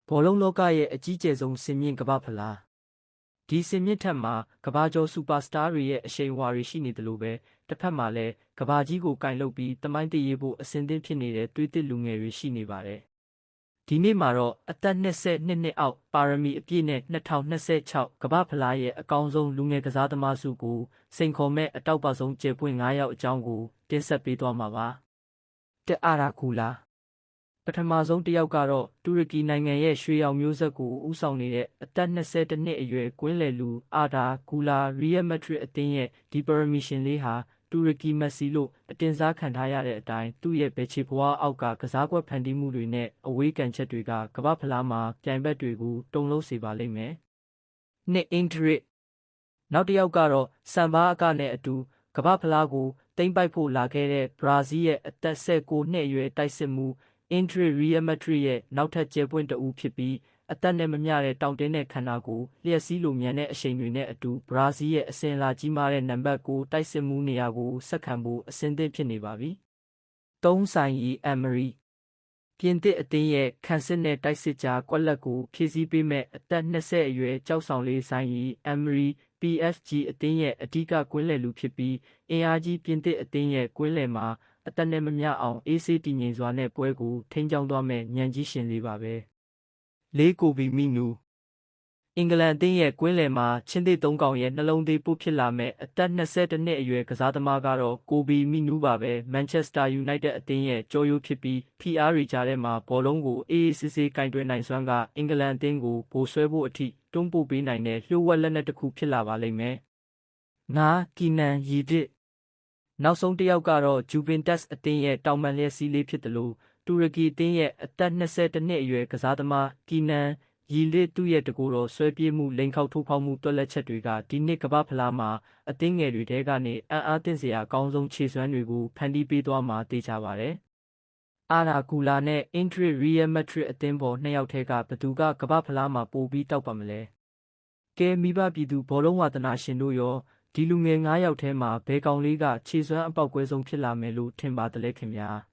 ဘောလုံးလောကရဲ့အကြီးကျယ်ဆုံးစင်မြင့်ကမ္ဘာ့ဖလားဒီစင်မြင့်ထက်မှာကမ္ဘာကျော်စူပါစတားတွေရဲ့အရှိန်အဝါတွေရှိနေတယ်လို့ပဲတစ်ဖက်မှာလည်းကမ္ဘာကြီးကိုကင်လုပ်ပြီးတမိုင်းတရေဖို့အဆင်သင့်ဖြစ်နေတဲ့သွေးသစ်လူငယ်တွေရှိနေပါတယ်ဒီနေ့မှာတော့အသက်22နှစ်အောက်ပါရမီအပြည့်နဲ့2026ကမ္ဘာ့ဖလားရဲ့အကောင်းဆုံးလူငယ်ကစားသမားစုကိုစိန်ခေါ်မဲ့အတောက်ပဆုံးကျေပွင့်9ယောက်အကြောင်းကိုတင်ဆက်ပေးသွားမှာပါတက်အာရာကူလာပထမဆုံးတစ်ယောက်ကတော့တူရကီနိုင်ငံရဲ့ရွှေရောင်မျိုးဆက်ကိုဦးဆောင်နေတဲ့အသက်21နှစ်အရွယ်ကွင်းလယ်လူအာဒါဂူလာရီယယ်မက်ဒရစ်အသင်းရဲ့ဒီပရမီရှင်လေးဟာတူရကီမက်ဆီလို့အတင်စားခံထားရတဲ့အတိုင်းသူ့ရဲ့ဘယ်ချေဘွားအောက်ကကစားကွက်ဖန်တီးမှုတွေနဲ့အဝေးကန်ချက်တွေကကမ္ဘာ့ဖလားမှာပြိုင်ဘက်တွေကိုတုန်လှုပ်စေပါလိမ့်မယ်။နှစ်အင်ဒရစ်နောက်တစ်ယောက်ကတော့ဆန်ဘာအကနဲ့အတူကမ္ဘာ့ဖလားကိုသိမ်းပိုက်ဖို့လာခဲ့တဲ့ဘရာဇီးရဲ့အသက်19နှစ်အရွယ်တိုက်စစ်မှုအင်ဒရစ်ရီယယ်မက်ဒရစ်ရဲ့နောက်ထပ်ကျဲပွင့်တဦးဖြစ်ပြီးအသက်နဲ့မမျှတဲ့တောင်တင်းတဲ့ခန္ဓာကိုလျှက်စီးလိုမြန်တဲ့အရှိန်တွေနဲ့အတူဘရာဇီးရဲ့အစင်လာကြီးမားတဲ့နံပါတ်9တိုက်စစ်မှုနေရာကိုဆက်ခံဖို့အဆင်သင့်ဖြစ်နေပါပြီ။3ဆိုင်ရီအမ်မရီပြင်သစ်အသင်းရဲ့ခံစစ်နဲ့တိုက်စစ်ကြားကွက်လက်ကိုဖြည့်ဆည်းပေးမဲ့အသက်20အရွယ်ကြောက်ဆောင်လေးဆိုင်ရီအမ်မရီ PSG အသင်းရဲ့အဓိကကွင်းလယ်လူဖြစ်ပြီးအင်အားကြီးပြင်သစ်အသင်းရဲ့ကွင်းလယ်မှာအသက်နဲ့မမျှအောင်အေးဆေးတည်ငြိမ်စွာနဲ့ပွဲကိုထိန်းကျောင်းသွားမဲ့ညံကြီးရှင်လေးပါပဲ။လေးကိုဘီမီနူအင်္ဂလန်အသင်းရဲ့ကွင်းလယ်မှာချင်းသစ်သုံးကောင်ရဲ့နှလုံးသေးပို့ဖြစ်လာမဲ့အသက်21နှစ်အရွယ်ကစားသမားကတော့ကိုဘီမီနူပါပဲမန်ချက်စတာယူနိုက်တက်အသင်းရဲ့ကြောရိုးဖြစ်ပြီး PR ရီကြားထဲမှာဘောလုံးကိုအေးအေးဆေးဆေးကင်တွယ်နိုင်စွမ်းကအင်္ဂလန်အသင်းကိုဗိုလ်ဆွဲဖို့အထိတွန်းပို့ပေးနိုင်တဲ့လျှို့ဝှက်လက်နက်တစ်ခုဖြစ်လာပါလိမ့်မယ်။ကီနန်ရီဒစ်နောက်ဆုံးတစ်ယောက်ကတော့ဂျူဗင်တက်စ်အသင်းရဲ့တောင်ပန်လျက်စီးလေးဖြစ်တယ်လို့တူရကီအသင်းရဲ့အသက်21နှစ်အရွယ်ကစားသမားကီနန်ရီလစ်သူ့ရဲ့တကူတော်ဆွဲပြေးမှုလိန်ခေါက်ထိုးဖောက်မှုတွက်လက်ချက်တွေကဒီနှစ်ကမ္ဘာ့ဖလားမှာအသင်းငယ်တွေထဲကနေအံ့အားသင့်စရာအကောင်းဆုံးခြေစွမ်းတွေကိုဖန်တီးပေးသွားမှာသိကြပါတယ်။အာရာဂူလာနဲ့အင်ဒရစ်ရီယယ်မက်ဒရစ်အသင်းပေါ်2ယောက်ထဲကဘယ်သူကကမ္ဘာ့ဖလားမှာပိုပြီးတောက်ပါမလဲ။ကဲမိဘပြည်သူဘောလုံးဝါသနာရှင်တို့ရောဒီလူငယ်9ယောက်ထဲမှာဘယ်ကောင်လေးကခြေစွမ်းအပေါက်ကွဲဆုံးဖြစ်လာမယ်လို့ထင်ပါသလဲခင်ဗျာ။